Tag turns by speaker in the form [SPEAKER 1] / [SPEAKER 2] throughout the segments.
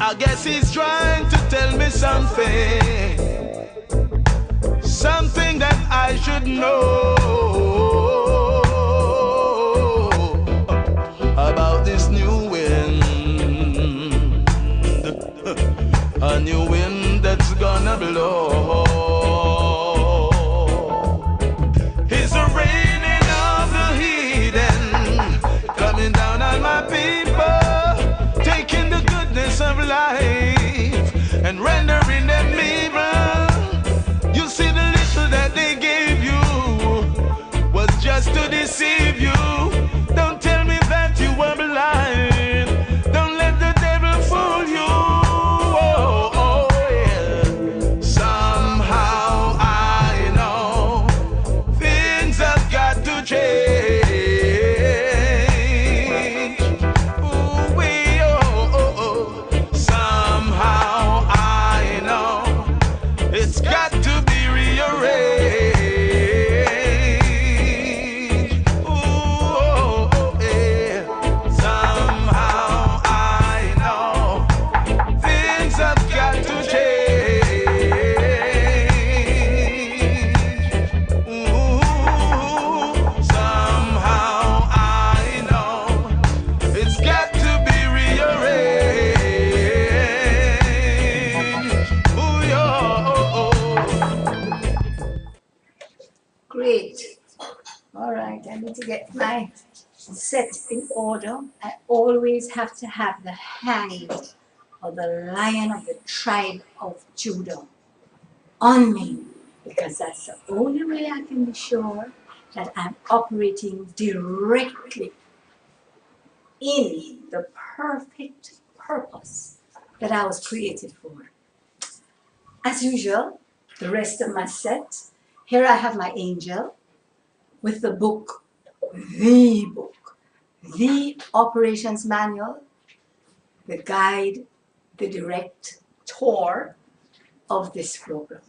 [SPEAKER 1] I guess he's trying to tell me something, something that I should know about this new wind, a new wind that's gonna blow. It's the raining of the heathen coming down on my people, taking the goodness of life and rendering them evil. You see, the little that they gave you was just to deceive you. Don't tell me that you were blind. Don't let the devil fool you. Oh, oh, yeah. Somehow I know things have got to change. Ooh, wee, oh, oh, oh. Somehow I know it's got to be rearranged. Ooh, oh, oh, yeah. Somehow I know things have got to change. Ooh, somehow I know it's got to be rearranged. Ooh, yeah, oh, oh.
[SPEAKER 2] Great. All right, I need to get my set in order. I always have to have the hide of the lion of the tribe of Judah on me, because that's the only way I can be sure that I'm operating directly in the perfect purpose that I was created for. As usual, the rest of my set, here I have my angel with the book, the operations manual, the guide, the direct tour of this program.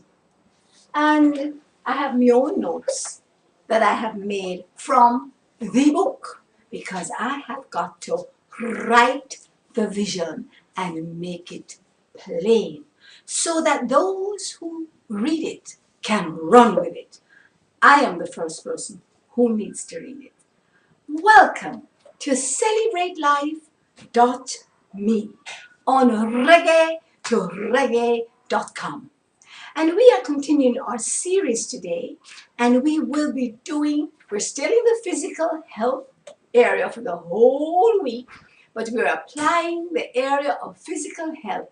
[SPEAKER 2] And I have my own notes that I have made from the book, because I have got to write the vision and make it plain so that those who read it can run with it. I am the first person who needs to read it. Welcome to CelebrateLife.me on reggae2reggae.com. And we are continuing our series today, and we're still in the physical health area for the whole week, but we're applying the area of physical health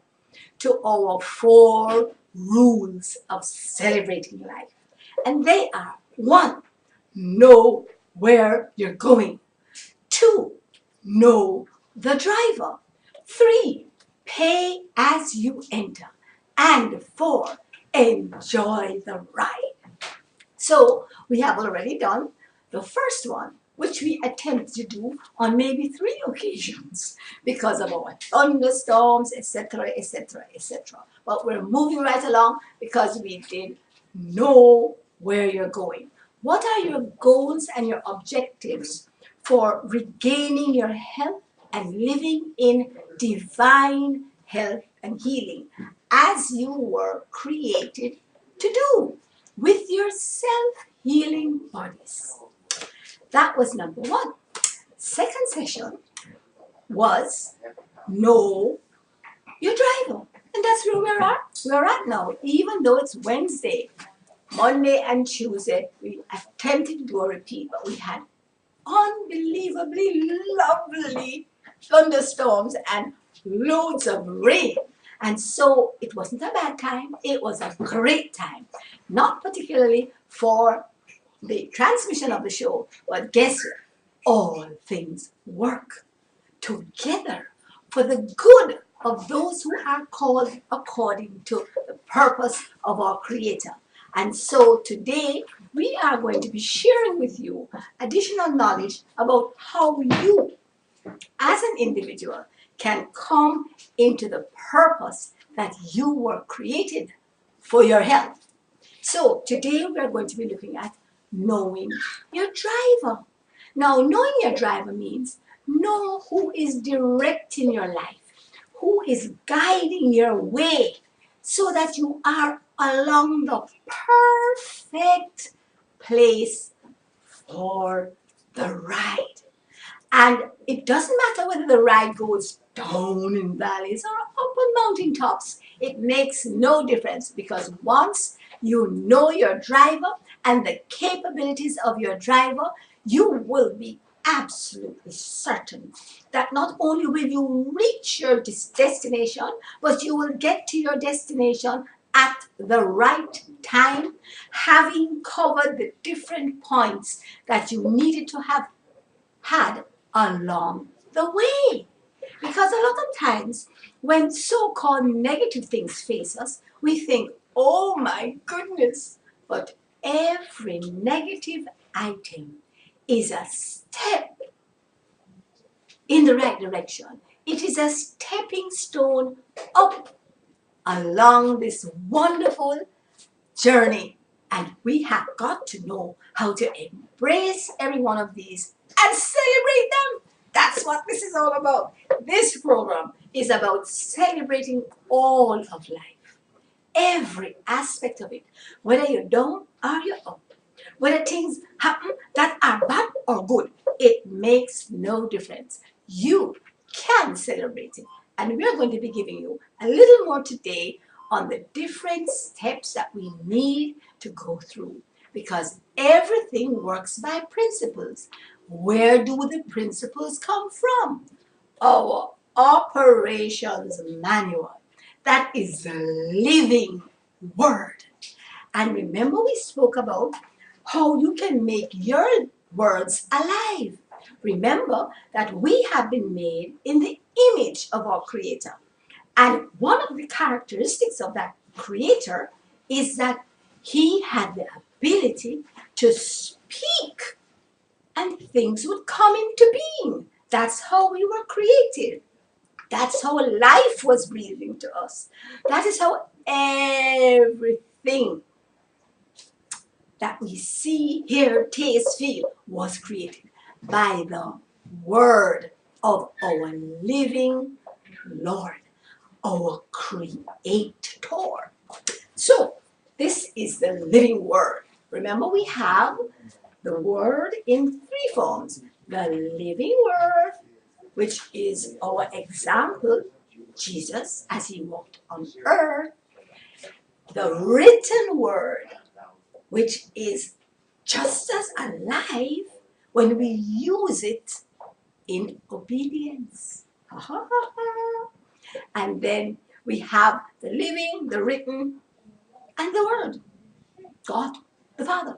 [SPEAKER 2] to our 4 rules of celebrating life. And they are: 1, know where you're going. 2, know the driver. 3, pay as you enter. And 4, enjoy the ride. So we have already done the first one, which we attempted to do on maybe 3 occasions because of our thunderstorms, etc., etc., etc. But we're moving right along because we did know where you're going. What are your goals and your objectives for regaining your health and living in divine health and healing as you were created to do with your self-healing bodies? That was number 1. Second session was know your driver. And that's where we're at now. Even though it's Wednesday, Monday and Tuesday, we attempted to do a repeat, but we had unbelievably lovely thunderstorms and loads of rain. And so it wasn't a bad time, it was a great time. Not particularly for the transmission of the show, but guess what? All things work together for the good of those who are called according to the purpose of our Creator. And so today we are going to be sharing with you additional knowledge about how you, as an individual, can come into the purpose that you were created for your health. So today we are going to be looking at knowing your driver. Now, knowing your driver means know who is directing your life, who is guiding your way so that you are along the perfect place for the ride. And it doesn't matter whether the ride goes down in valleys or up on mountain tops. It makes no difference because once you know your driver and the capabilities of your driver, you will be absolutely certain that not only will you reach your destination, but you will get to your destination at the right time, having covered the different points that you needed to have had along the way. Because a lot of times, when so called negative things face us, we think, oh my goodness, but every negative item is a step in the right direction. It is a stepping stone up along this wonderful journey. And we have got to know how to embrace every one of these and celebrate them. That's what this is all about. This program is about celebrating all of life, every aspect of it, whether you're down or you're up, whether things happen that are bad or good, it makes no difference. You can celebrate it. And we're going to be giving you a little more today on the different steps that we need to go through because everything works by principles. Where do the principles come from? Our operations manual. That is the living word. And remember, we spoke about how you can make your words alive. Remember that we have been made in the image of our Creator. And one of the characteristics of that Creator is that He had the ability to speak and things would come into being. That's how we were created. That's how life was breathed into us. That is how everything that we see, hear, taste, feel was created by the word of our living Lord, our Creator. So, this is the living word. Remember, we have the word in three forms. The living word, which is our example, Jesus, as he walked on earth. The written word, which is just as alive when we use it in obedience. And then we have the living, the written, and the word. God, the Father,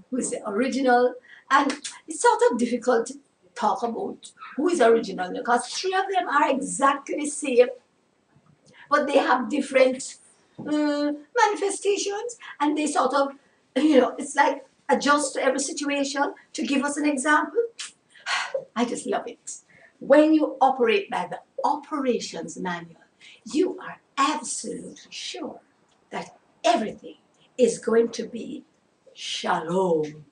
[SPEAKER 2] who is the original. And it's sort of difficult to talk about who is original because three of them are exactly the same, but they have different manifestations, and they sort of, it's like adjust to every situation. To give us an example, I just love it. When you operate by the operations manual, you are absolutely sure that everything is going to be shalom.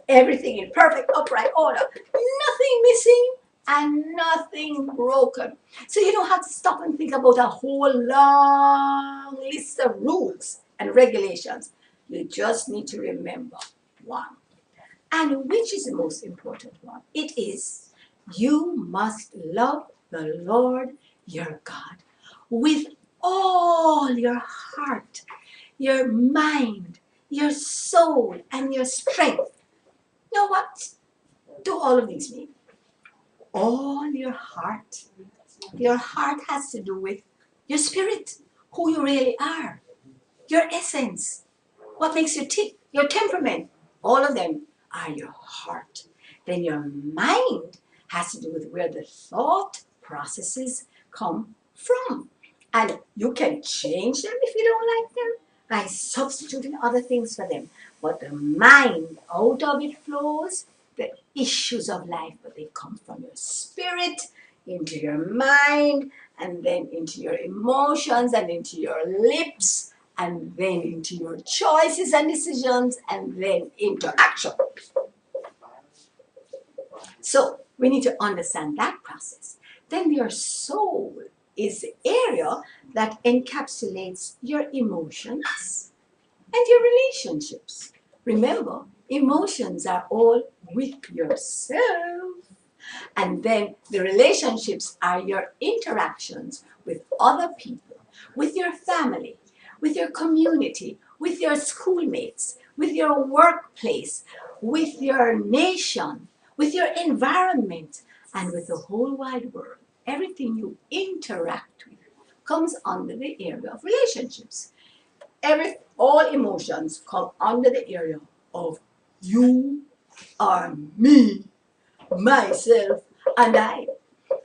[SPEAKER 2] Everything in perfect upright order. Nothing missing and nothing broken. So you don't have to stop and think about a whole long list of rules and regulations. You just need to remember one. And which is the most important one? It is, you must love the Lord your God with all your heart, your mind, your soul, and your strength. Now what do all of these mean? All your heart. Your heart has to do with your spirit, who you really are, your essence, what makes you tick, your temperament. All of them are your heart. Then your mind has to do with where the thought processes come from. And you can change them if you don't like them by substituting other things for them. But the mind, out of it flows the issues of life, but they come from your spirit into your mind, and then into your emotions, and into your lips, and then into your choices and decisions, and then into action. So we need to understand that process. Then your soul is the area that encapsulates your emotions and your relationships. Remember, emotions are all with yourself. And then the relationships are your interactions with other people, with your family, with your community, with your schoolmates, with your workplace, with your nation, with your environment, and with the whole wide world. Everything you interact with comes under the area of relationships. All emotions come under the area of you are me, myself, and I.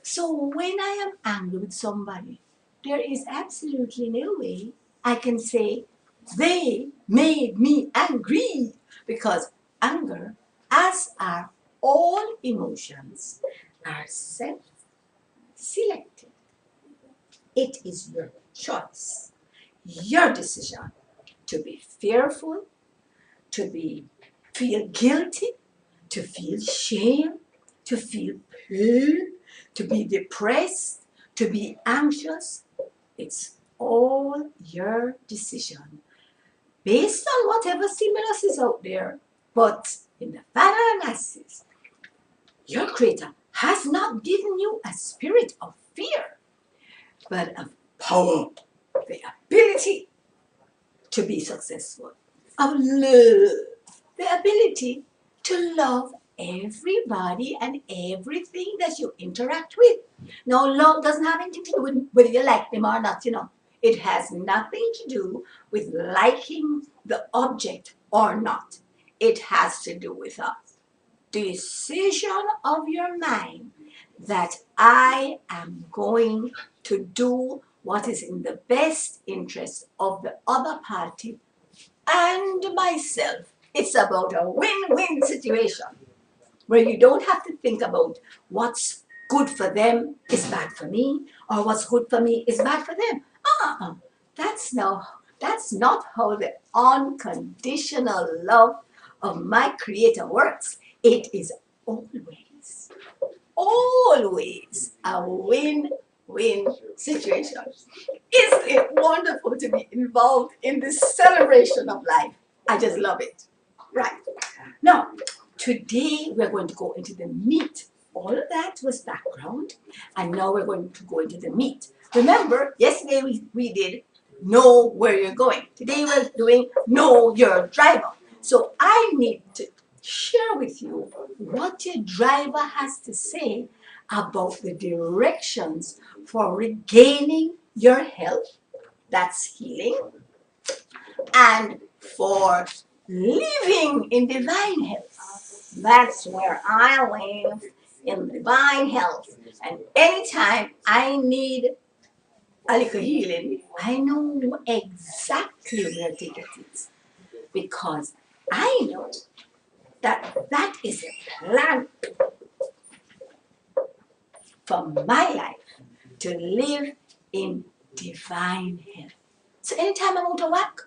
[SPEAKER 2] So when I am angry with somebody, there is absolutely no way I can say they made me angry, because anger, as are all emotions, are self-selected. It is your choice, your decision to be fearful, to be feel guilty, to feel shame, to feel pain, to be depressed, to be anxious. It's all your decision based on whatever stimulus is out there. But in the final analysis, your Creator has not given you a spirit of fear, but of power, the ability to be successful, of love, the ability to love everybody and everything that you interact with. Now, love doesn't have anything to do with whether you like them or not, It has nothing to do with liking the object or not. It has to do with a decision of your mind that I am going to do what is in the best interest of the other party and myself. It's about a win-win situation where you don't have to think about what's good for them is bad for me, or what's good for me is bad for them. Uh-uh. That's not how the unconditional love of my Creator works. It is always, always a win-win situation. Isn't it wonderful to be involved in this celebration of life? I just love it. Right. Now, today we're going to go into the meat. All of that was background, and now we're going to go into the meat. Remember, yesterday we did know where you're going. Today we're doing know your driver. So I need to share with you what your driver has to say about the directions for regaining your health, that's healing, and for living in divine health. That's where I live, in divine health. And anytime I need a little healing, I know exactly where to get it. Because I know that is a plan for my life to live in divine health. So anytime I'm out of whack,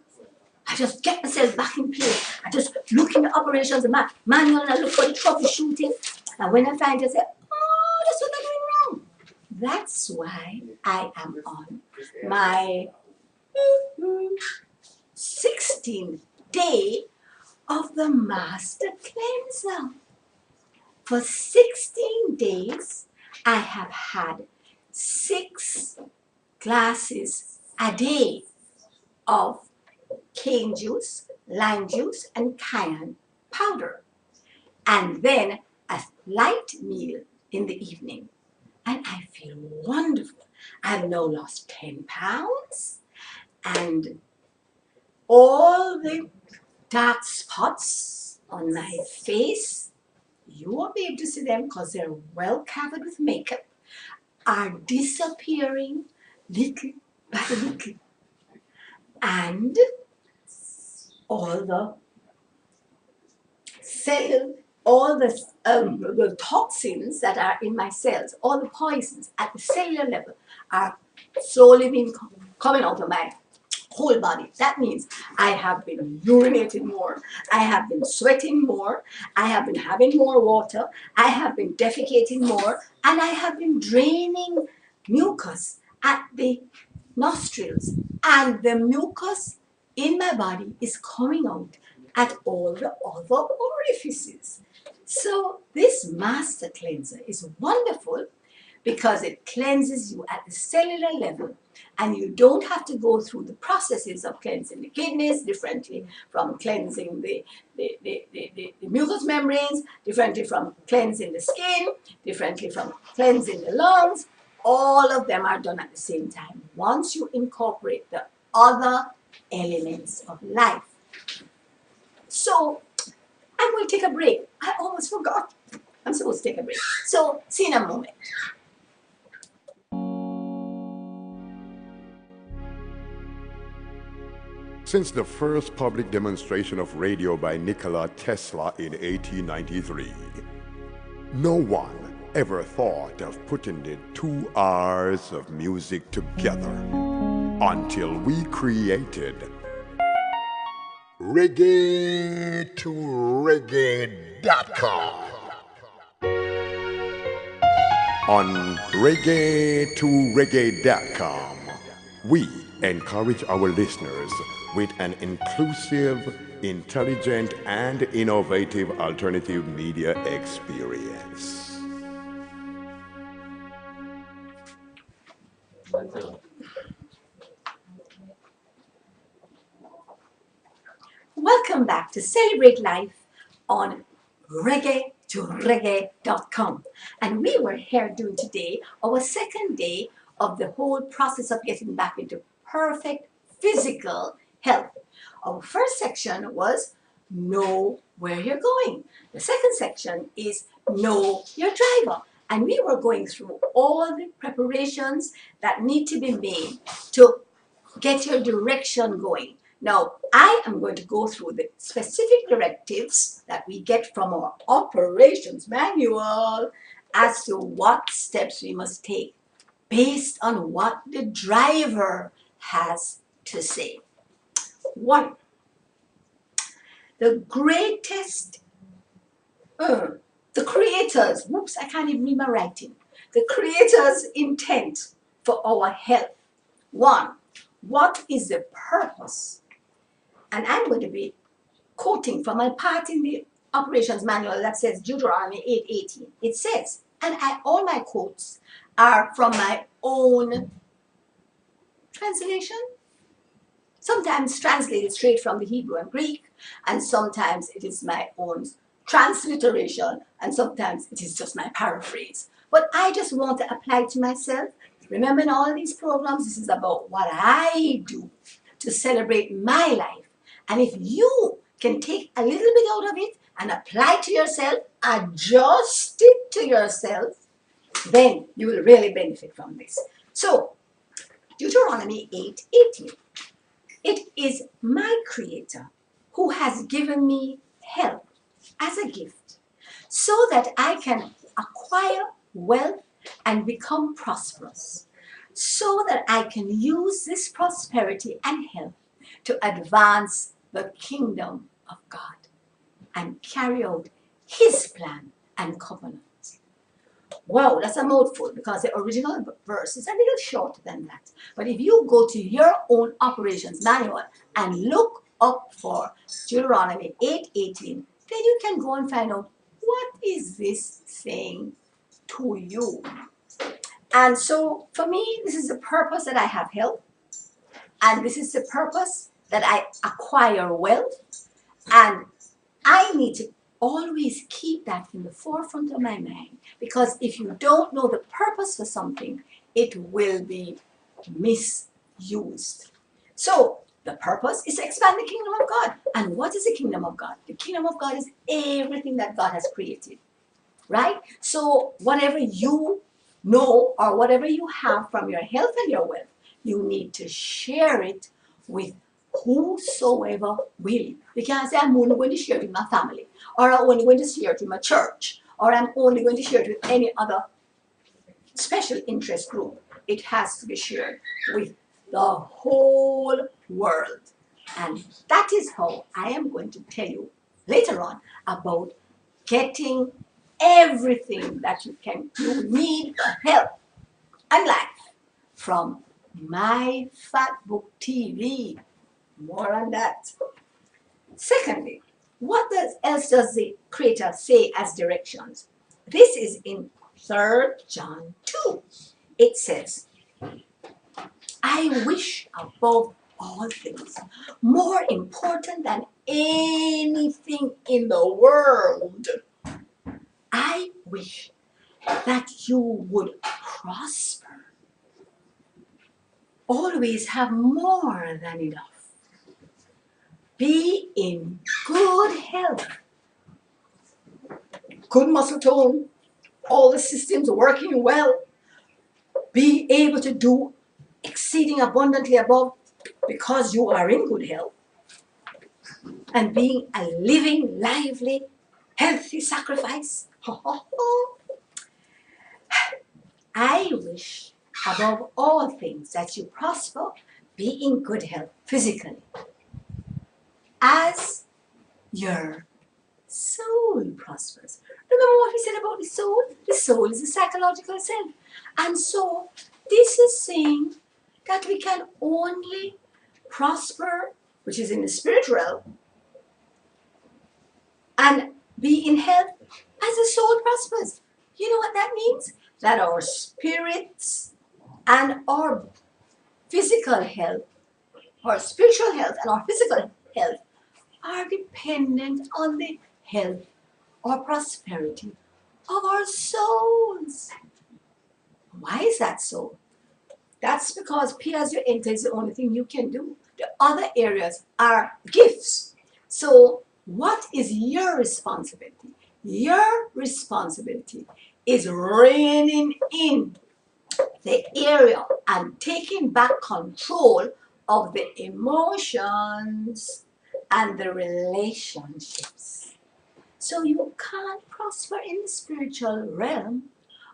[SPEAKER 2] I just get myself back in place. I just look in the operations and manual, and I look for the troubleshooting. And when I find it, I say, oh, that's what I'm doing wrong. That's why I am on my 16th day of the Master Cleanser. For 16 days, I have had 6 glasses a day of cane juice, lime juice, and cayenne powder. And then a light meal in the evening. And I feel wonderful. I've now lost 10 pounds, and all the dark spots on my face, you won't be able to see them because they're well covered with makeup, are disappearing little by little. And all the the toxins that are in my cells, all the poisons at the cellular level are slowly being coming out of my whole body. That means I have been urinating more, I have been sweating more, I have been having more water, I have been defecating more, and I have been draining mucus at the nostrils, and the mucus in my body is coming out at all the other orifices. So this master cleanser is wonderful because it cleanses you at the cellular level, and you don't have to go through the processes of cleansing the kidneys differently from cleansing the mucous membranes, differently from cleansing the skin, differently from cleansing the lungs. All of them are done at the same time once you incorporate the other elements of life. So I'm going to take a break. I almost forgot. I'm supposed to take a break. So see you in a moment.
[SPEAKER 3] Since the first public demonstration of radio by Nikola Tesla in 1893, no one ever thought of putting the 2 hours of music together until we created reggae2reggae.com. On reggae2reggae.com, we encourage our listeners with an inclusive, intelligent, and innovative alternative media experience.
[SPEAKER 2] Welcome back to Celebrate Life on reggae2reggae.com. And we were here doing today our second day of the whole process of getting back into perfect physical health. Our first section was know where you're going. The second section is know your driver. And we were going through all the preparations that need to be made to get your direction going. Now, I am going to go through the specific directives that we get from our operations manual as to what steps we must take based on what the driver has to say. 1. The greatest, the creator's, whoops, I can't even read my writing. The creator's intent for our health. 1. What is the purpose? And I'm going to be quoting from a part in the operations manual that says Deuteronomy 8:18. It says, and all my quotes are from my own translation. Sometimes translated straight from the Hebrew and Greek, and sometimes it is my own transliteration, and sometimes it is just my paraphrase. But I just want to apply it to myself. Remember, in all these programs, this is about what I do to celebrate my life. And if you can take a little bit out of it and apply to yourself, adjust it to yourself, then you will really benefit from this. So, Deuteronomy 8:18. It is my Creator who has given me health as a gift so that I can acquire wealth and become prosperous, so that I can use this prosperity and health to advance the kingdom of God and carry out His plan and covenant. Wow, that's a mouthful because the original verse is a little shorter than that. But if you go to your own operations manual and look up for Deuteronomy 8:18, then you can go and find out what is this saying to you. And so for me, this is the purpose that I have health, and this is the purpose that I acquire wealth, and I need to always keep that in the forefront of my mind, because if you don't know the purpose for something, it will be misused. So the purpose is to expand the kingdom of God. And what is the kingdom of God? The kingdom of God is everything that God has created, right? So whatever you know or whatever you have from your health and your wealth, you need to share it with whosoever will. Because I'm only going to share it with my family, or I'm only going to share it with my church, or I'm only going to share it with any other special interest group. It has to be shared with the whole world. And that is how I am going to tell you later on about getting everything that you need for health and life from My Fat Book TV. More on that. Secondly, else does the Creator say as directions? This is in 3 John 2. It says, I wish above all things, more important than anything in the world, I wish that you would prosper, always have more than enough, be in good health, good muscle tone, all the systems working well, be able to do exceeding abundantly above because you are in good health, and being a living, lively, healthy sacrifice. I wish above all things that you prosper, be in good health physically, as your soul prospers. Remember what we said about the soul? The soul is a psychological self. And so this is saying that we can only prosper, which is in the spirit realm, and be in health as the soul prospers. You know what that means? That our spirits and our physical health, our spiritual health and our physical health are dependent on the health or prosperity of our souls. Why is that so? That's because P as you enter is the only thing you can do. The other areas are gifts. So what is your responsibility? Your responsibility is reining in the area and taking back control of the emotions and the relationships. So you can't prosper in the spiritual realm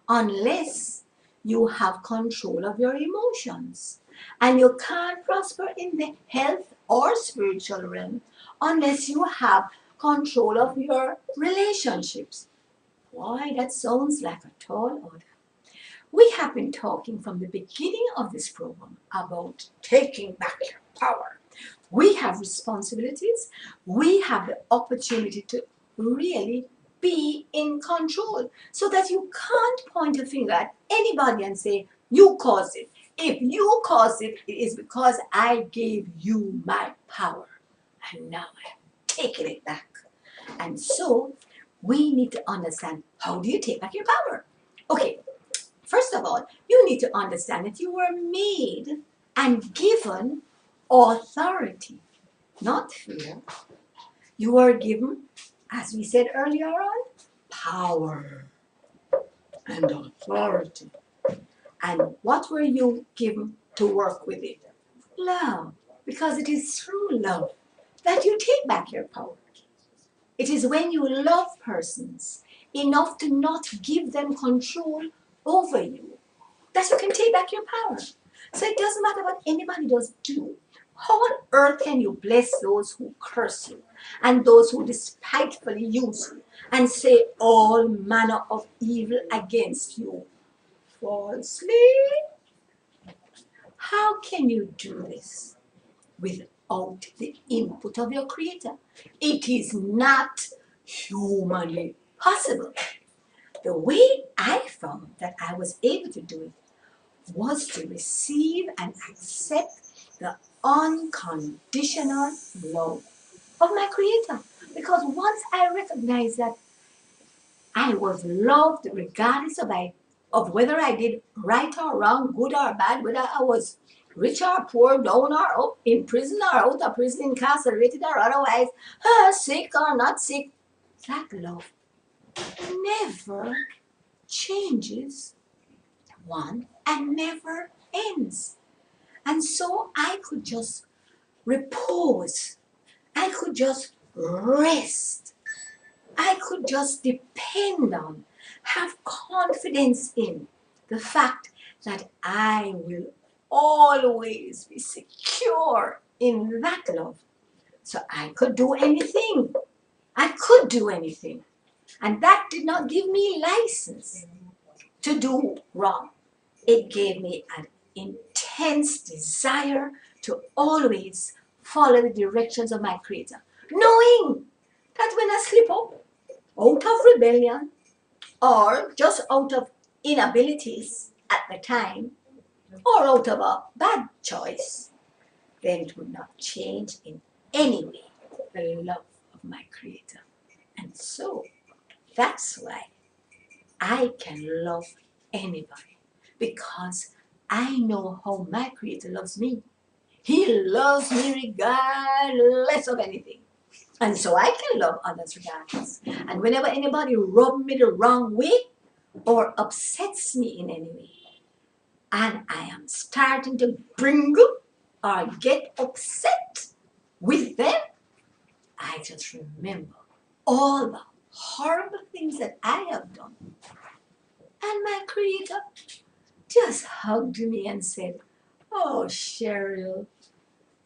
[SPEAKER 2] unless you have control of your emotions. And you can't prosper in the health or spiritual realm unless you have control of your relationships. Boy, that sounds like a tall order. We have been talking from the beginning of this program about taking back your power. We have responsibilities. We have the opportunity to really be in control so that you can't point a finger at anybody and say, you caused it. If you caused it, it is because I gave you my power. And now I'm taking it back. And so we need to understand, how do you take back your power? Okay, first of all, you need to understand that you were made and given authority, not fear. You were given, as we said earlier on, power and authority. And what were you given to work with it? Love. Because it is through love that you take back your power. It is when you love persons enough to not give them control over you that you can take back your power. So it doesn't matter what anybody does do. How on earth can you bless those who curse you and those who despitefully use you and say all manner of evil against you falsely? How can you do this without the input of your Creator? It is not humanly possible. The way I found that I was able to do it was to receive and accept the unconditional love of my Creator. Because once I recognized that I was loved regardless of whether I did right or wrong, good or bad, whether I was rich or poor, down or up, in prison or out of prison, incarcerated or otherwise, sick or not sick, that love never changes, one, and never ends. And so I could just repose. I could just rest. I could just depend on, have confidence in the fact that I will always be secure in that love. So I could do anything. I could do anything. And that did not give me license to do wrong. It gave me an intense desire to always follow the directions of my Creator, knowing that when I slip up out of rebellion or just out of inabilities at the time or out of a bad choice, then it would not change in any way the love of my Creator. And so that's why I can love anybody, because I know how my Creator loves me. He loves me regardless of anything. And so I can love others regardless. And whenever anybody rubs me the wrong way or upsets me in any way, and I am starting to bringle or get upset with them, I just remember all the horrible things that I have done. And my Creator just hugged me and said, "Oh, Cheryl,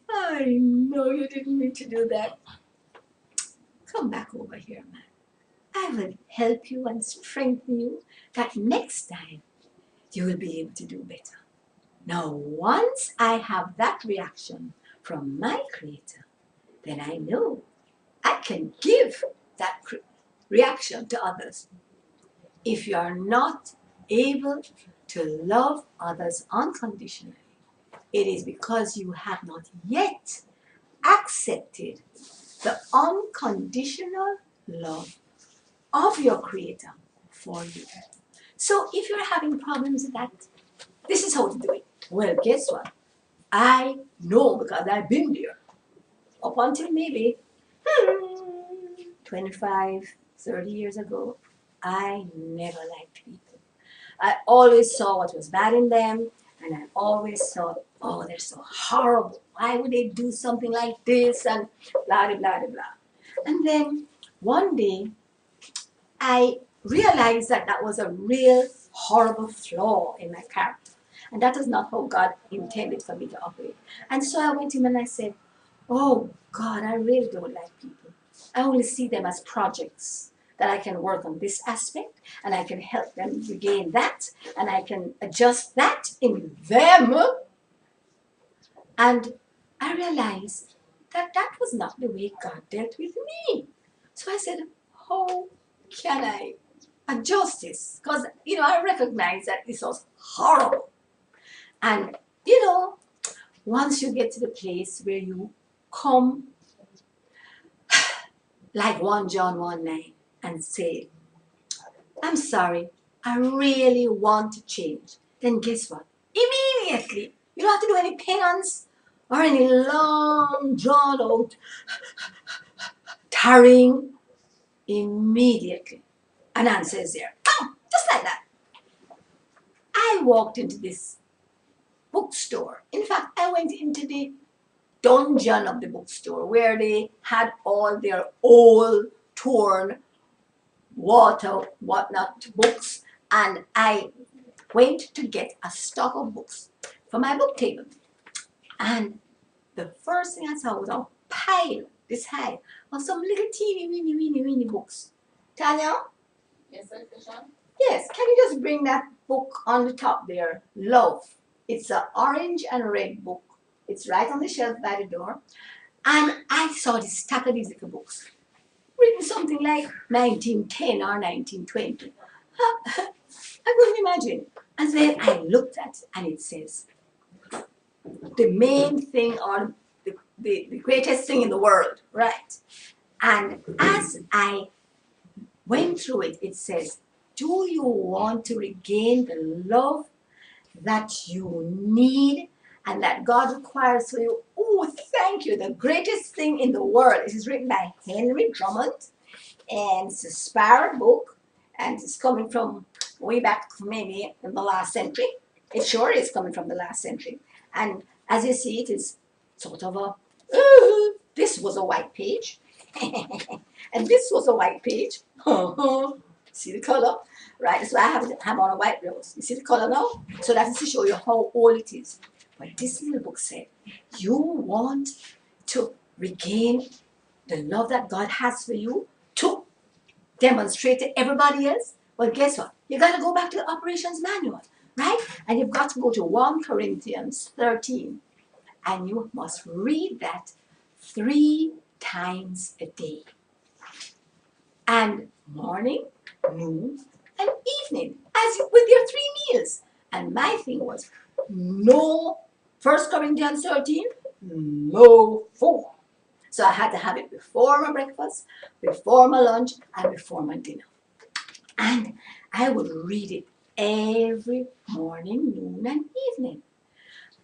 [SPEAKER 2] I know you didn't mean to do that. Come back over here, man. I will help you and strengthen you that next time you will be able to do better." Now, once I have that reaction from my Creator, then I know I can give that reaction to others. If you are not able to love others unconditionally, it is because you have not yet accepted the unconditional love of your Creator for you. So if you're having problems with that, this is how to do it. Well, guess what? I know, because I've been there. Up until maybe 25, 30 years ago, I never liked people. I always saw what was bad in them, and I always thought, oh, they're so horrible. Why would they do something like this? And blah, blah, blah, blah. And then one day, I realized that that was a real horrible flaw in my character. And that is not how God intended for me to operate. And so I went to him and I said, "Oh, God, I really don't like people. I only see them as projects that I can work on this aspect, and I can help them regain that, and I can adjust that in them." And I realized that that was not the way God dealt with me. So I said, how can I adjust this? Because, I recognize that this was horrible. And, once you get to the place where you come like 1 John 1:9 and say, "I'm sorry, I really want to change," then guess what? Immediately, you don't have to do any penance or any long drawn out tarrying. Immediately, an answer is there. Just like that. I walked into this bookstore. In fact, I went into the dungeon of the bookstore where they had all their old, torn, whatnot books, and I went to get a stock of books for my book table. And the first thing I saw was a pile this high of some little teeny, weeny books. Tanya?
[SPEAKER 4] Yes, sir, Krishan?
[SPEAKER 2] Yes, can you just bring that book on the top there? Love. It's an orange and red book. It's right on the shelf by the door. And I saw this stack of these little books, written something like 1910 or 1920. I couldn't imagine. And then I looked at it, and it says, the main thing, or the greatest thing in the world, right? And as I went through it, it says, do you want to regain the love that you need and that God requires for you? Oh, thank you. The greatest thing in the world. It is written by Henry Drummond, and it's a Sparrow book, and it's coming from way back, maybe in the last century. It sure is coming from the last century. And as you see, it is sort of a, this was a white page, and this was a white page. See the color? Right, so I have on a white rose. You see the color now? So that is to show you how old it is. But this little book said, you want to regain the love that God has for you to demonstrate to everybody else? Well, guess what? You got to go back to the operations manual. right? And you've got to go to 1 Corinthians 13, and you must read that 3 times a day. And morning, noon, and evening, with your 3 meals. And my thing was, no 1 Corinthians 13, no food. So I had to have it before my breakfast, before my lunch, and before my dinner. And I would read it every morning, noon, and evening.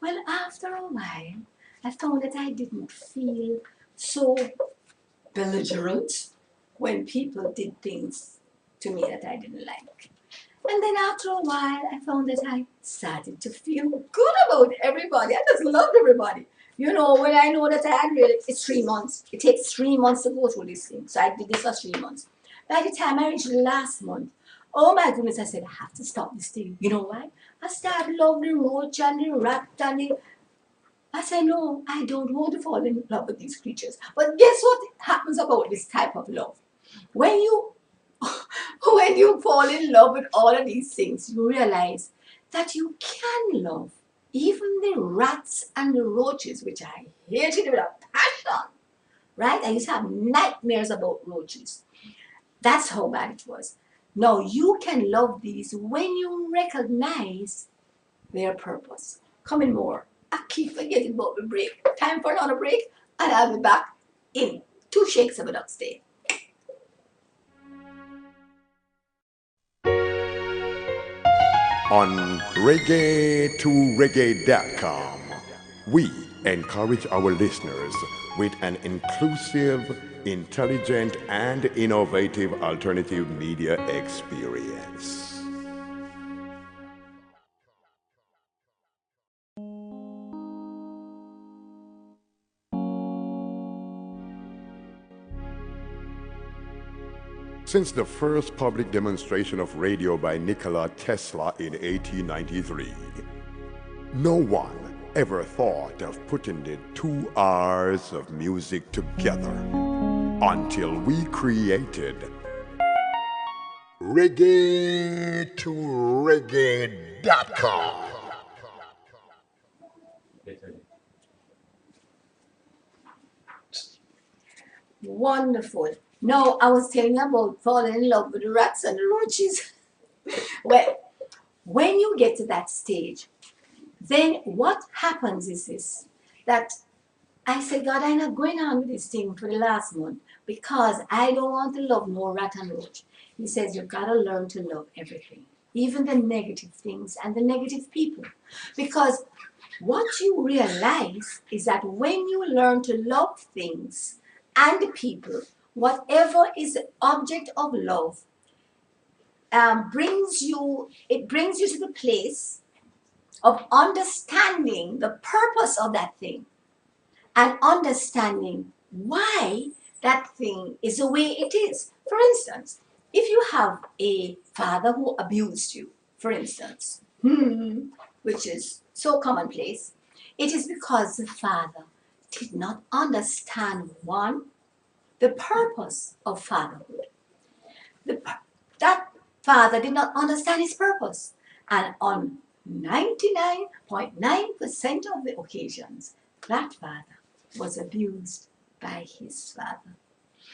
[SPEAKER 2] Well, after a while, I found that I didn't feel so belligerent when people did things to me that I didn't like. And then after a while, I found that I started to feel good about everybody. I just loved everybody. You know, when I know that I had really, it's 3 months. It takes 3 months to go through this thing. So I did this for 3 months. By the time I reached last month, oh my goodness, I said, I have to stop this thing. You know why? I started loving the roach and the rat and the... I said, no, I don't want to fall in love with these creatures. But guess what happens about this type of love? When you fall in love with all of these things, you realize that you can love even the rats and the roaches, which I hated with a passion, right? I used to have nightmares about roaches. That's how bad it was. Now you can love these when you recognize their purpose. Come in more. I keep forgetting about the break. Time for another break, and I'll be back in 2 shakes of a duck's tail.
[SPEAKER 3] On reggae2reggae.com, we encourage our listeners with an inclusive, intelligent, and innovative alternative media experience. Since the first public demonstration of radio by Nikola Tesla in 1893, no one ever thought of putting the 2 hours of music together until we created reggae2reggae.com.
[SPEAKER 2] Wonderful. No, I was telling you about falling in love with the rats and the roaches. Well, when you get to that stage, then what happens is this, that I said, God, I'm not going on with this thing for the last month because I don't want to love no rat and roach. He says, you've got to learn to love everything, even the negative things and the negative people. Because what you realize is that when you learn to love things and the people, whatever is the object of love, brings you to the place of understanding the purpose of that thing and understanding why that thing is the way it is. For instance, if you have a father who abused you, for instance, which is so commonplace, it is because the father did not understand, one, the purpose of fatherhood. That father did not understand his purpose. And on 99.9% of the occasions, that father was abused by his father.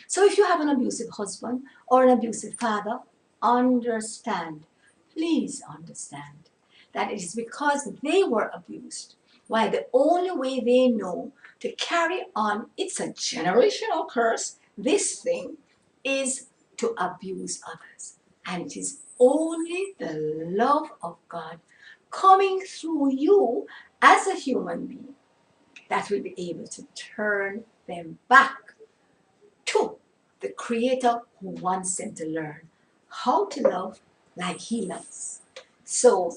[SPEAKER 2] So if you have an abusive husband or an abusive father, understand, please understand, that it is because they were abused. Why, the only way they know to carry on, it's a generational curse, this thing, is to abuse others. And it is only the love of God coming through you as a human being that will be able to turn them back to the Creator who wants them to learn how to love like He loves. So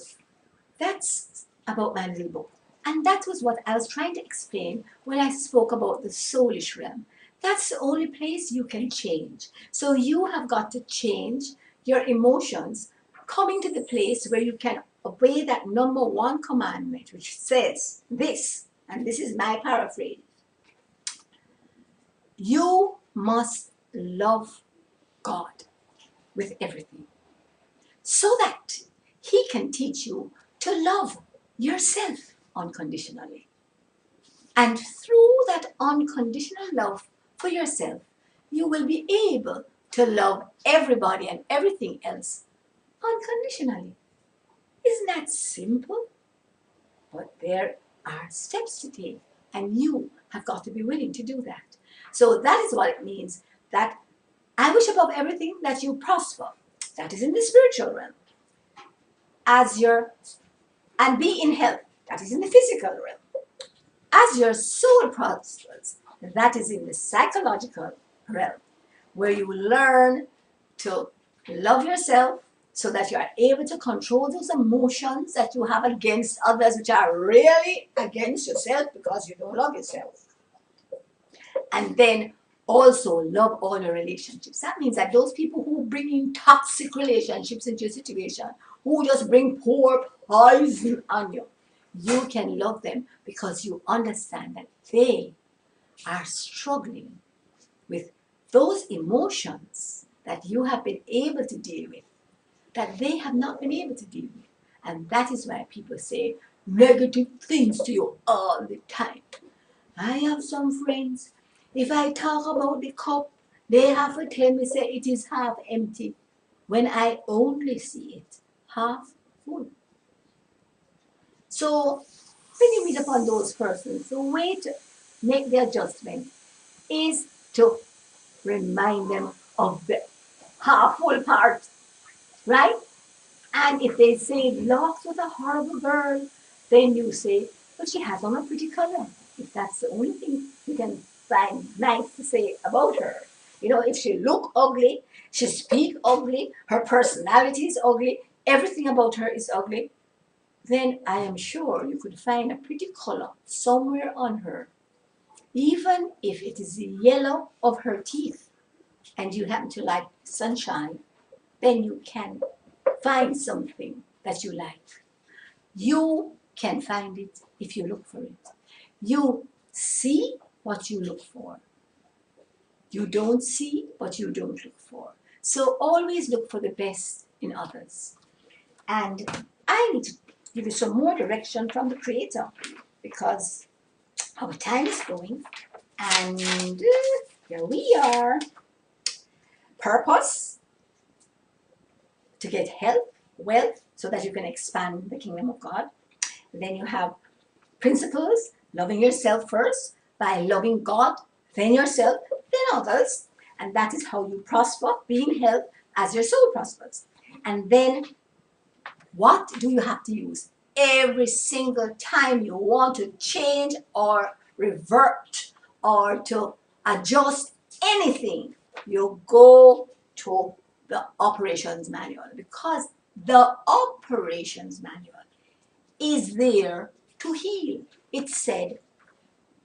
[SPEAKER 2] that's about my little book. And that was what I was trying to explain when I spoke about the soulish realm. That's the only place you can change. So you have got to change your emotions, coming to the place where you can obey that number 1 commandment, which says this, and this is my paraphrase. You must love God with everything so that He can teach you to love yourself unconditionally. And through that unconditional love for yourself, you will be able to love everybody and everything else unconditionally. Isn't that simple? But there are steps to take, and you have got to be willing to do that. So that is what it means, that I wish above everything that you prosper. That is in the spiritual realm. And be in health. That is in the physical realm. As your soul prospers, that is in the psychological realm, where you learn to love yourself so that you are able to control those emotions that you have against others, which are really against yourself because you don't love yourself. And then also love all your relationships. That means that those people who bring in toxic relationships into your situation, who just bring poor poison on you, you can love them because you understand that they are struggling with those emotions that you have been able to deal with, that they have not been able to deal with. And that is why people say negative things to you all the time. I have some friends, if I talk about the cup, they have to tell me, say, it is half empty, when I only see it half full. So when you meet upon those persons, the way to make the adjustment is to remind them of the half full part, right? And if they say, Locke was a horrible girl, then you say, but she has on a pretty color. If that's the only thing you can find nice to say about her. You know, if she look ugly, she speak ugly, her personality is ugly, everything about her is ugly, then I am sure you could find a pretty color somewhere on her. Even if it is the yellow of her teeth and you happen to like sunshine, then you can find something that you like. You can find it if you look for it. You see what you look for. You don't see what you don't look for. So always look for the best in others. And I need to give you some more direction from the Creator because our time is going. And here we are. Purpose: to get health, wealth, so that you can expand the kingdom of God. Then you have principles: loving yourself first, by loving God, then yourself, then others. And that is how you prosper, being health as your soul prospers. And then what do you have to use? Every single time you want to change or revert or to adjust anything, you go to the operations manual, because the operations manual is there to heal. It said,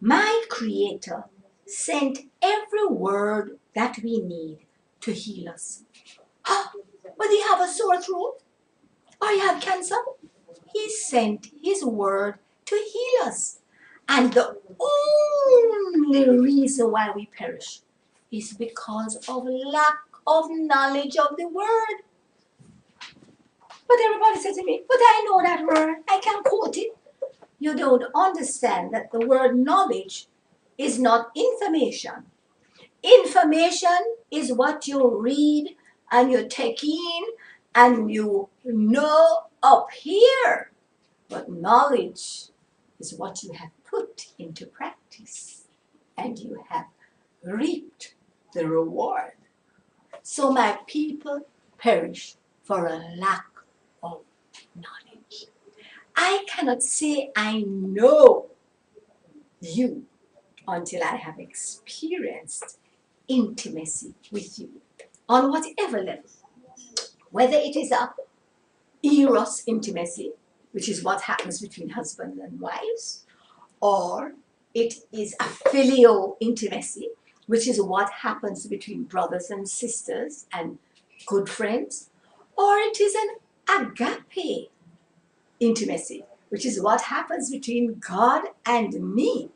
[SPEAKER 2] my Creator sent every word that we need to heal us. Whether you have a sore throat or you have cancer, He sent His word to heal us. And the only reason why we perish is because of lack of knowledge of the word. But everybody says to me, but I know that word, I can quote it. You don't understand that the word knowledge is not information. Information is what you read and you take in and you know up here. But knowledge is what you have put into practice and you have reaped the reward. So my people perish for a lack of knowledge. I cannot say I know you until I have experienced intimacy with you on whatever level. Whether it is a eros intimacy, which is what happens between husbands and wives, or it is a filial intimacy, which is what happens between brothers and sisters and good friends, or it is an agape intimacy, which is what happens between God and me.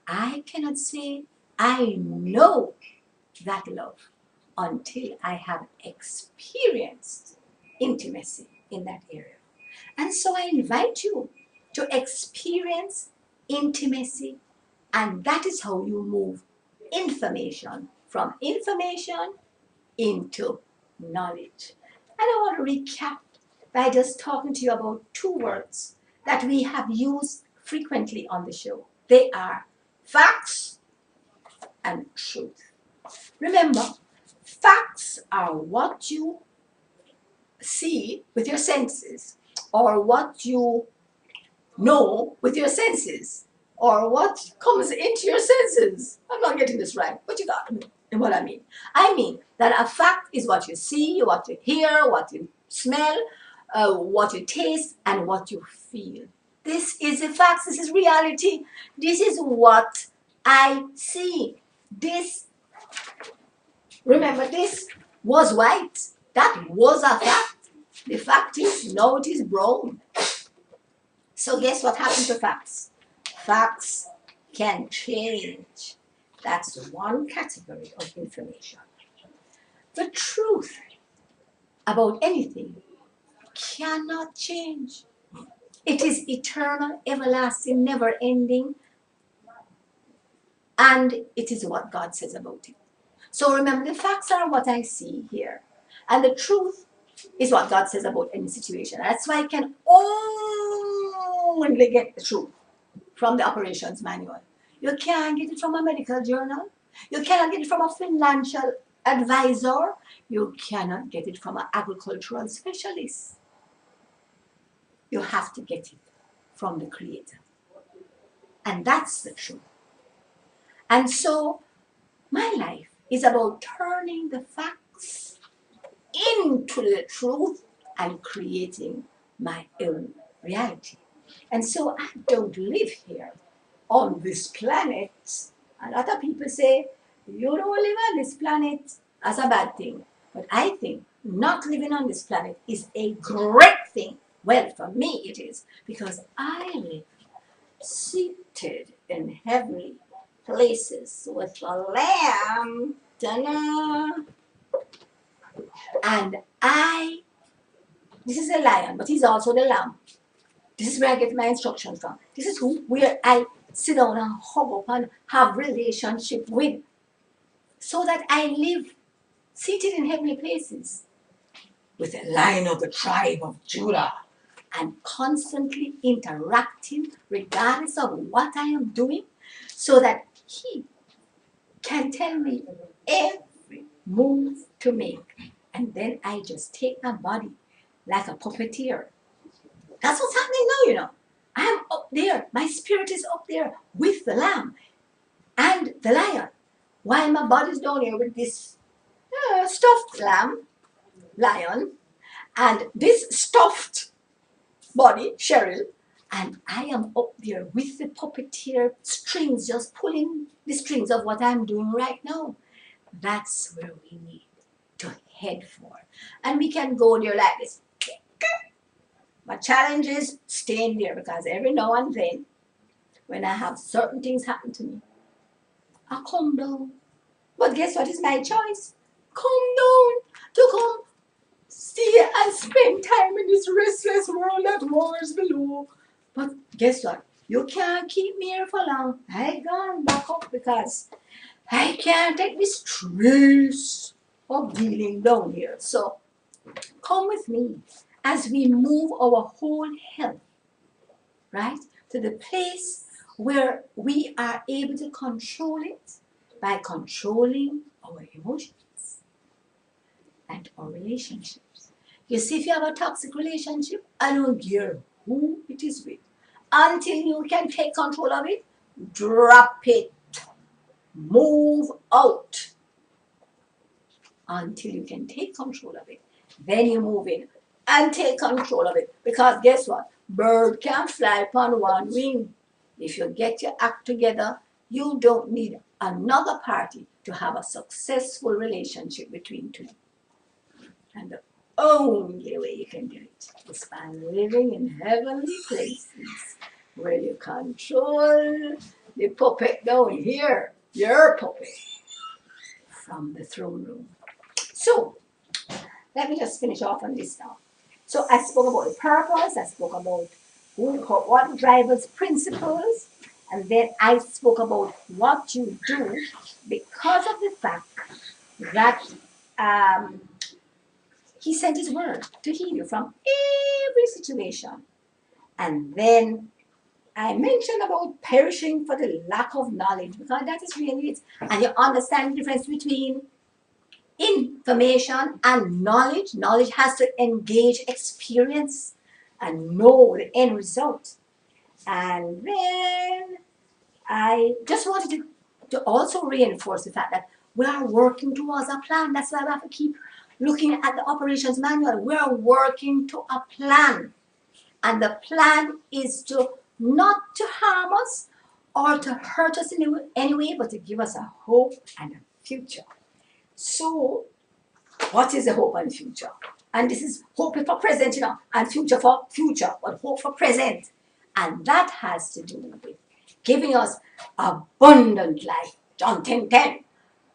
[SPEAKER 2] I cannot say I know that love until I have experienced intimacy in that area. And so I invite you to experience intimacy, and that is how you move information from information into knowledge. And I want to recap by just talking to you about two words that we have used frequently on the show. They are facts and truth. Remember, facts are what you see with your senses, or what you know with your senses, or what comes into your senses. I'm not getting this right, but you got what I mean. I mean that a fact is what you see, what you hear, what you smell, what you taste, and what you feel. This is a fact. This is reality. This is what I see. This, remember, this was white. That was a fact. The fact is, now it is brown. So guess what happened to facts? Facts can change. That's one category of information. The truth about anything cannot change. It is eternal, everlasting, never ending, and it is what God says about it. So remember, the facts are what I see here, and the truth is what God says about any situation. That's why I can only get the truth from the operations manual. You can't get it from a medical journal. You cannot get it from a financial advisor. You cannot get it from an agricultural specialist. You have to get it from the Creator. And that's the truth. And so my life is about turning the facts into the truth and creating my own reality. And so I don't live here on this planet. A lot of people say, you don't live on this planet as a bad thing. But I think not living on this planet is a great thing. Well, for me it is, because I live seated in heavenly places with the Lamb. Ta-da! And this is a lion, but he's also the lamb. This is where I get my instruction from. This is where I sit down and hug up and have relationship with, so that I live seated in heavenly places with the Lion of the tribe of Judah, and constantly interacting regardless of what I am doing, so that he can tell me every move to make. And then I just take my body like a puppeteer. That's what's happening now, you know. I am up there. My spirit is up there with the lamb and the lion, while my body's down here with this stuffed lion, and this stuffed body, Cheryl, and I am up there with the puppeteer strings, just pulling the strings of what I'm doing right now. That's where we need to head for. And we can go there like this. My challenge is staying there, because every now and then, when I have certain things happen to me, I come down. But guess what is my choice? Come down, to come see and spend time in this restless world that wars below. But guess what? You can't keep me here for long. I gone back up, because I can't take this stress of dealing down here. So come with me as we move our whole health, right, to the place where we are able to control it by controlling our emotions and our relationships. You see, if you have a toxic relationship, I don't care who it is with. Until you can take control of it, drop it. Move out. Until you can take control of it, then you move in and take control of it. Because guess what? Bird can fly upon one wing. If you get your act together, you don't need another party to have a successful relationship between two. And the only way you can do it is by living in heavenly places, where you control the puppet down here, your puppet, from the throne room. So, let me just finish off on this now. So I spoke about the purpose, I spoke about what drivers principles, and then I spoke about what you do because of the fact that um, he sent his word to heal you from every situation. And then I mentioned about perishing for the lack of knowledge because that is really it. And you understand the difference between information and knowledge. Knowledge has to engage experience and know the end result. And then I just wanted to also reinforce the fact that we are working towards a plan. That's why we have to keep looking at the operations manual. We are working to a plan. And the plan is to not to harm us or to hurt us in any way, but to give us a hope and a future. So, what is the hope and future? And this is hope for present, and future for future, but hope for present. And that has to do with giving us abundant life. John 10:10.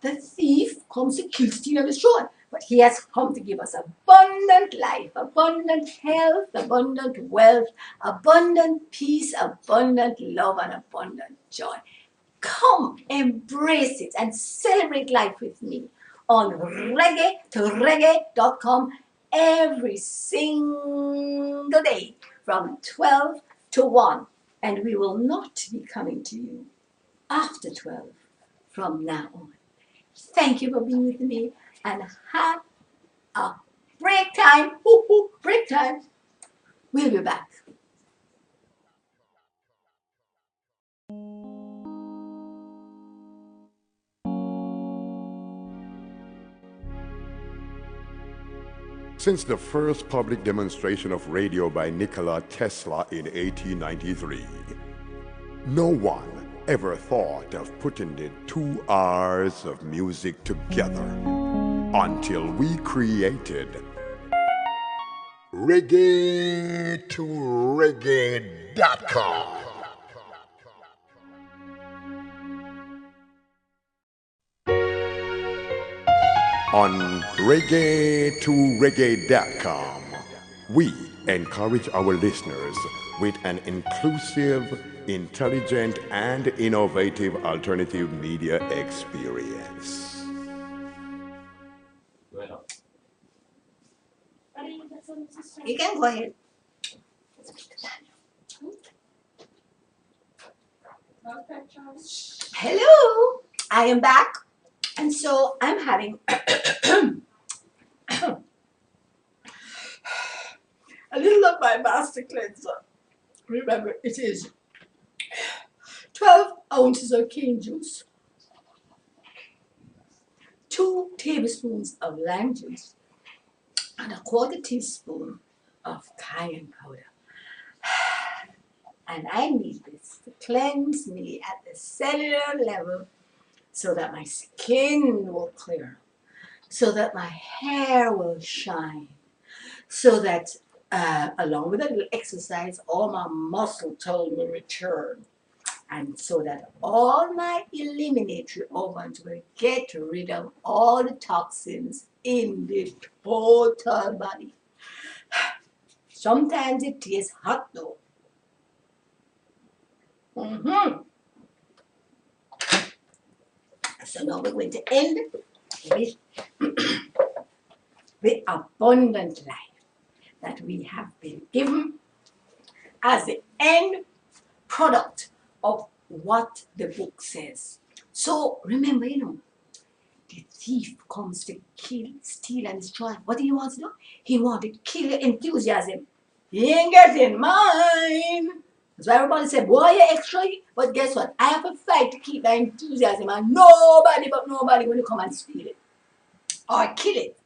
[SPEAKER 2] The thief comes to kill, steal, and destroy. But he has come to give us abundant life, abundant health, abundant wealth, abundant peace, abundant love, and abundant joy. Come, embrace it, and celebrate life with me on reggae2reggae.com every single day from 12 to 1. And we will not be coming to you after 12 from now on. Thank you for being with me and have a break time. Break time. We'll be back.
[SPEAKER 3] Since the first public demonstration of radio by Nikola Tesla in 1893, no one ever thought of putting the 2 hours of music together until we created Reggae2Reggae.com. On Reggae2Reggae.com, we encourage our listeners with an inclusive, intelligent, and innovative alternative media experience.
[SPEAKER 2] You can go ahead. Hello, I am back. And so I'm having a little of my master cleanser. Remember, it is 12 ounces of cane juice, 2 tablespoons of lime juice, and a quarter teaspoon of cayenne powder. And I need this to cleanse me at the cellular level so that my skin will clear, so that my hair will shine, so that along with a little exercise, all my muscle tone will return, and so that all my eliminatory organs will get rid of all the toxins in the total body. Sometimes it tastes hot though. So now we're going to end with the abundant life that we have been given as the end product of what the book says. So remember, the thief comes to kill, steal, and destroy. What do he want to do? He wants to kill your enthusiasm. He ain't getting mine. That's why everybody said, boy, you're extra. But guess what? I have to fight to keep my enthusiasm, and nobody will come and steal it or kill it.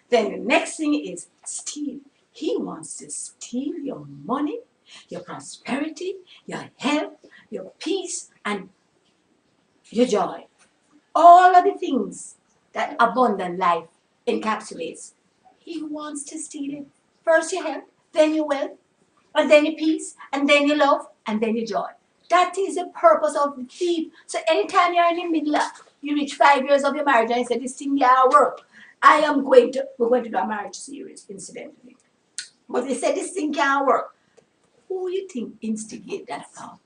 [SPEAKER 2] Then the next thing is steal. He wants to steal your money, your prosperity, your health, your peace, and your joy. All of the things that abundant life encapsulates. He wants to steal it. First your health, then your wealth, and then your peace, and then your love, and then your joy. That is the purpose of the thief. So anytime you're in the middle of, you reach 5 years of your marriage and you say, this thing can't work. We're going to do a marriage series, incidentally. But they said this thing can't work. Who you think instigate that about?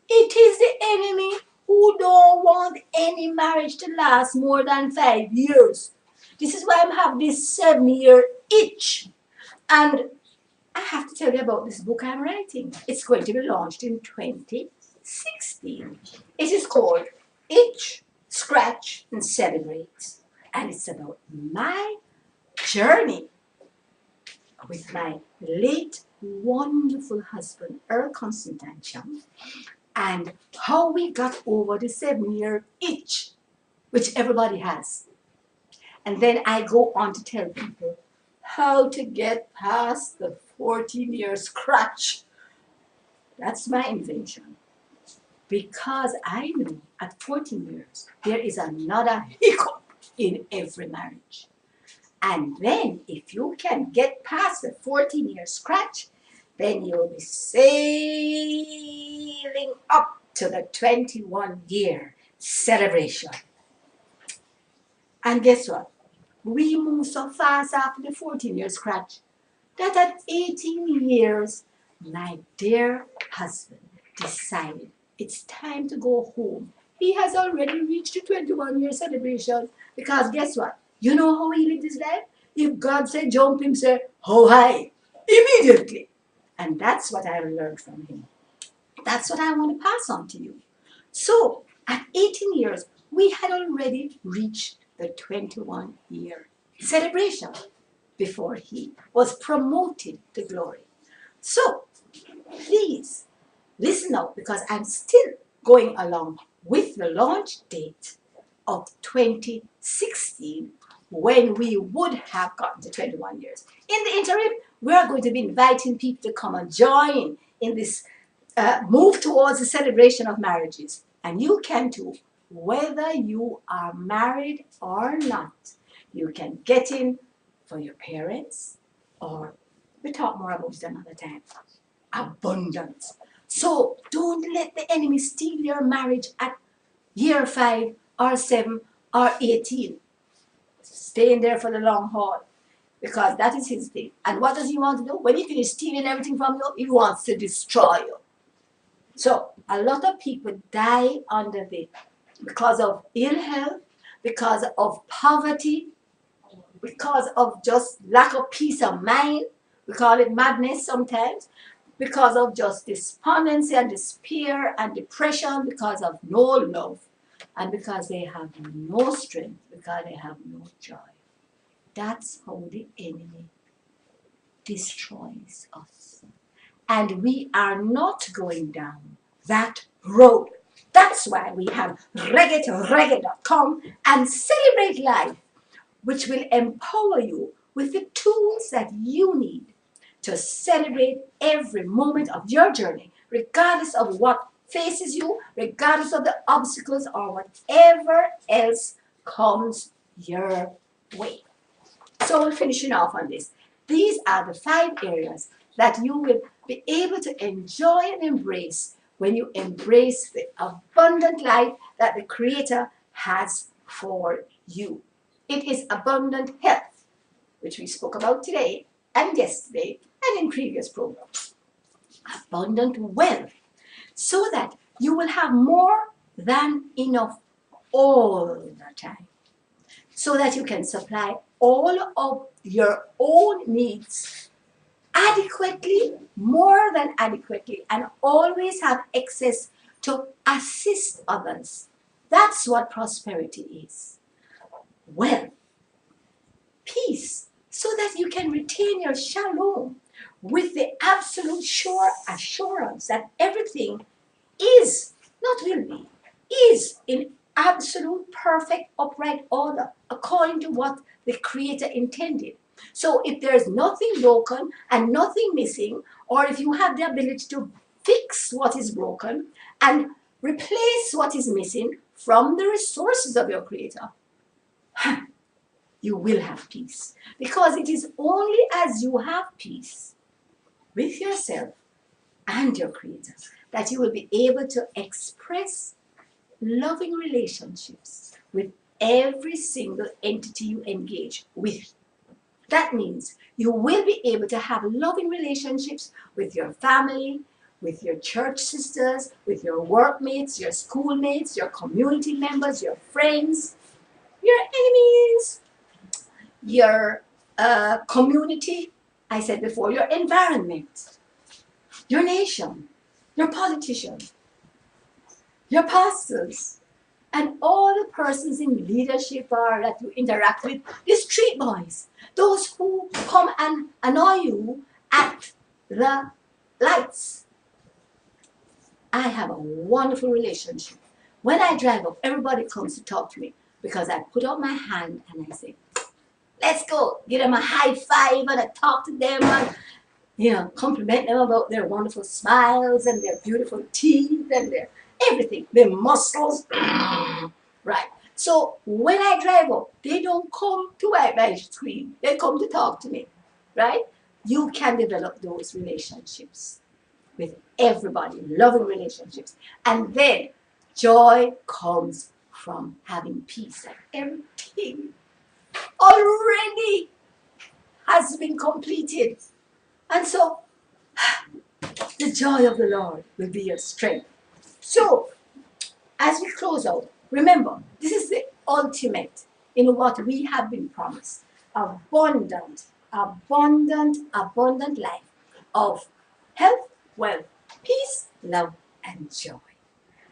[SPEAKER 2] It is the enemy who don't want any marriage to last more than 5 years. This is why I'm having this 7-year itch. And I have to tell you about this book I'm writing. It's going to be launched in 2016. It is called Itch, Scratch, and Celebrate. And it's about my journey with my late wonderful husband, Earl Constantine Chung, and how we got over the 7-year itch, which everybody has. And then I go on to tell people how to get past the 14-year scratch. That's my invention. Because I know at 14 years, there is another hiccup in every marriage. And then if you can get past the 14-year scratch, then you'll be sailing up to the 21-year celebration. And guess what? We move so fast after the 14-year scratch that at 18 years, my dear husband decided it's time to go home. He has already reached the 21-year celebration because guess what? You know how he lived his life? If God said jump, him say, how high? Immediately. And that's what I learned from him. That's what I want to pass on to you. So, at 18 years, we had already reached the 21-year celebration before he was promoted to glory. So, please listen out because I'm still going along with the launch date of 2016 when we would have gotten to 21 years. In the interim, we are going to be inviting people to come and join in this move towards the celebration of marriages. And you can too, whether you are married or not. You can get in for your parents, or we'll talk more about it another time. Abundance. So don't let the enemy steal your marriage at year 5 or 7 or 18. Stay in there for the long haul because that is his thing. And what does he want to do? When he finishes stealing everything from you, he wants to destroy you. So a lot of people die under this because of ill health, because of poverty, because of just lack of peace of mind. We call it madness sometimes. Because of just despondency and despair and depression, because of no love, and because they have no strength, because they have no joy. That's how the enemy destroys us. And we are not going down that road. That's why we have reggae.com and Celebrate Life, which will empower you with the tools that you need to celebrate every moment of your journey, regardless of what faces you, regardless of the obstacles or whatever else comes your way. So we're finishing off on this. These are the 5 areas that you will be able to enjoy and embrace when you embrace the abundant life that the Creator has for you. It is abundant health, which we spoke about today and yesterday and in previous programs. Abundant wealth, so that you will have more than enough all the time, so that you can supply all of your own needs adequately, more than adequately, and always have access to assist others. That's what prosperity is. Wealth, peace, so that you can retain your shalom with the absolute sure assurance that everything is, not will be, is in absolute perfect upright order according to what the Creator intended. So if there's nothing broken and nothing missing, or if you have the ability to fix what is broken and replace what is missing from the resources of your Creator, you will have peace. Because it is only as you have peace with yourself and your Creator that you will be able to express loving relationships with every single entity you engage with. That means you will be able to have loving relationships with your family, with your church sisters, with your workmates, your schoolmates, your community members, your friends, your enemies, your community, I said before, your environment, your nation, your politicians, your pastors, and all the persons in leadership or that you interact with, the street boys, those who come and annoy you at the lights. I have a wonderful relationship. When I drive up, everybody comes to talk to me because I put out my hand and I say, let's go, give them a high five and I talk to them and compliment them about their wonderful smiles and their beautiful teeth and their everything, their muscles. Right. So when I drive up, they don't come to wipe my screen. They come to talk to me. Right? You can develop those relationships with everybody, loving relationships. And then joy comes from having peace. And everything already has been completed. And so the joy of the Lord will be your strength. So, as we close out, remember, this is the ultimate in what we have been promised. Abundant, abundant, abundant life of health, wealth, peace, love, and joy.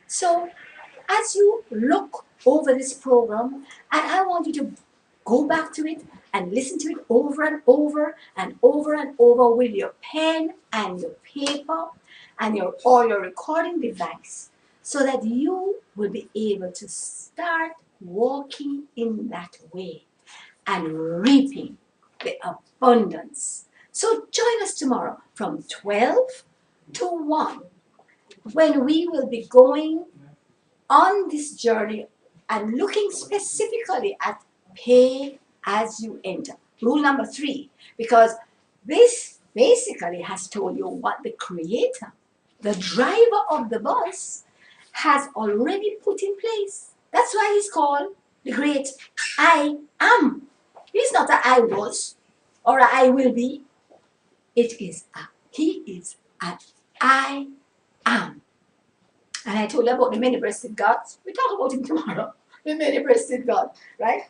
[SPEAKER 2] So, as you look over this program, and I want you to go back to it and listen to it over and over and over and over with your pen and your paper and your recording device so that you will be able to start walking in that way and reaping the abundance. So join us tomorrow from 12 to 1 when we will be going on this journey and looking specifically at pay as you enter. Rule number 3, because this basically has told you what the creator, the driver of the bus, has already put in place. That's why he's called the great I am. He's not a I was or a I will be. He is an I am. And I told you about the many-breasted God. We talk about him tomorrow. The many-breasted God, right?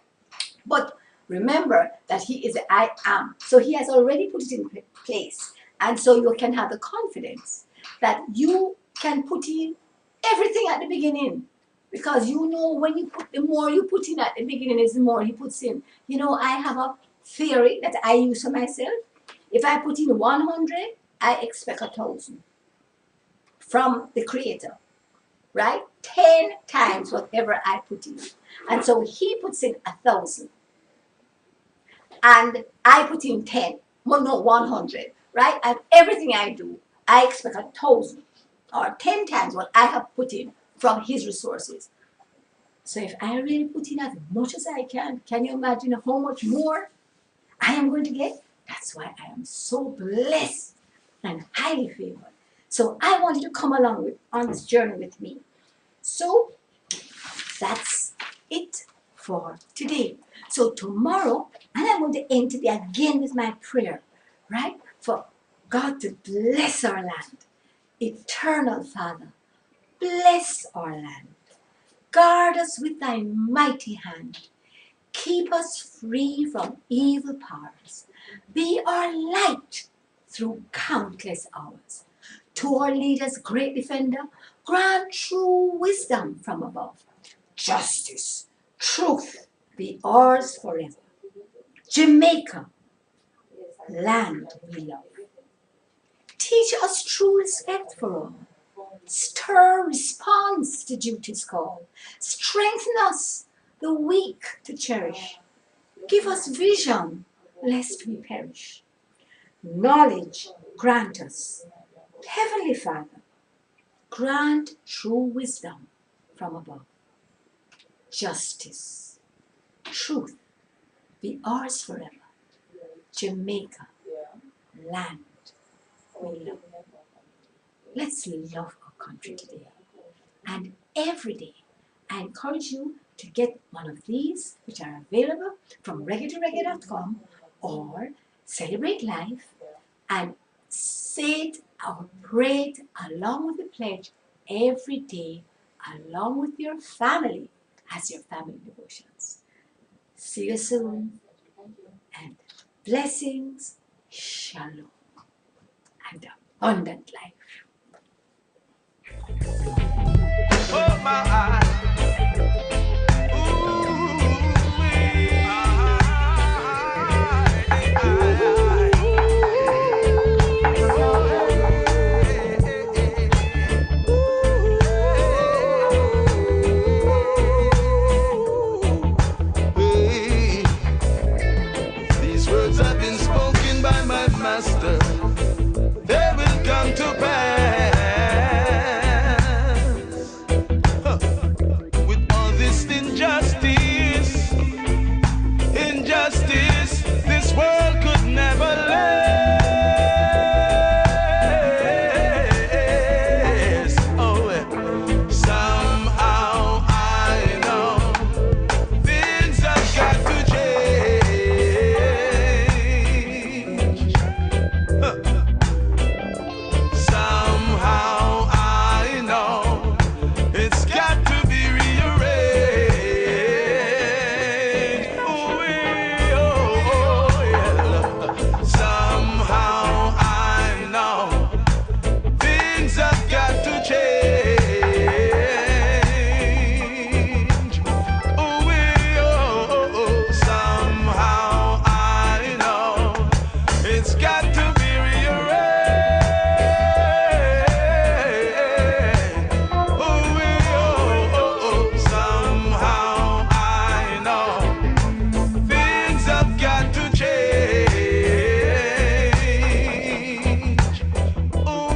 [SPEAKER 2] But remember that he is the I am. So he has already put it in place. And so you can have the confidence that you can put in everything at the beginning. Because you know when you put, the more you put in at the beginning is the more he puts in. You know, I have a theory that I use for myself. If I put in 100, I expect 1,000 from the creator. Right? 10 times whatever I put in. And so he puts in 1,000. And I put in 10. Well, no, 100. Right? And everything I do, I expect 1,000 or 10 times what I have put in from his resources. So if I really put in as much as I can you imagine how much more I am going to get? That's why I am so blessed and highly favored. So I want you to come along on this journey with me. So that's it for today. So tomorrow, and I'm going to end today again with my prayer, right? For God to bless our land. Eternal Father, bless our land. Guard us with thy mighty hand. Keep us free from evil powers. Be our light through countless hours. To our leaders, great defender, grant true wisdom from above. Justice, truth be ours forever. Jamaica, land we love. Teach us true respect for all. Stir response to duty's call. Strengthen us, the weak to cherish. Give us vision, lest we perish. Knowledge grant us. Heavenly Father, grant true wisdom from above. Justice, truth be ours forever. Jamaica, land we love. Let's love our country today. And every day, I encourage you to get one of these, which are available from reggae2reggae.com, or celebrate life and say it or pray it along with the pledge every day, along with your family as your family devotions. See you soon, and blessings, shalom, and abundant life.
[SPEAKER 1] Oh my. These words have been spoken by my master. They will come to pass. With all this injustice, this world could never last. Oh, somehow I know things have got to change. Somehow I know it's got to be rearranged. Oh, yeah. Somehow I know things have got to change. Oh, somehow I know it's got to be rearranged. Oh, somehow I know things have got to change. Oh,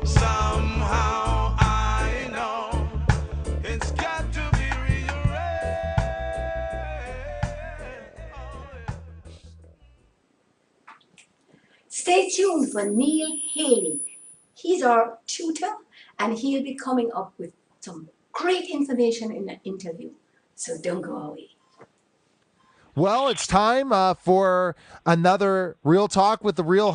[SPEAKER 1] somehow I know it's got to be rearranged.
[SPEAKER 2] Stay tuned for Neil Haley. He's our tutor, and he'll be coming up with some great information in the interview. So don't go away.
[SPEAKER 5] Well, it's time for another Real Talk with the Real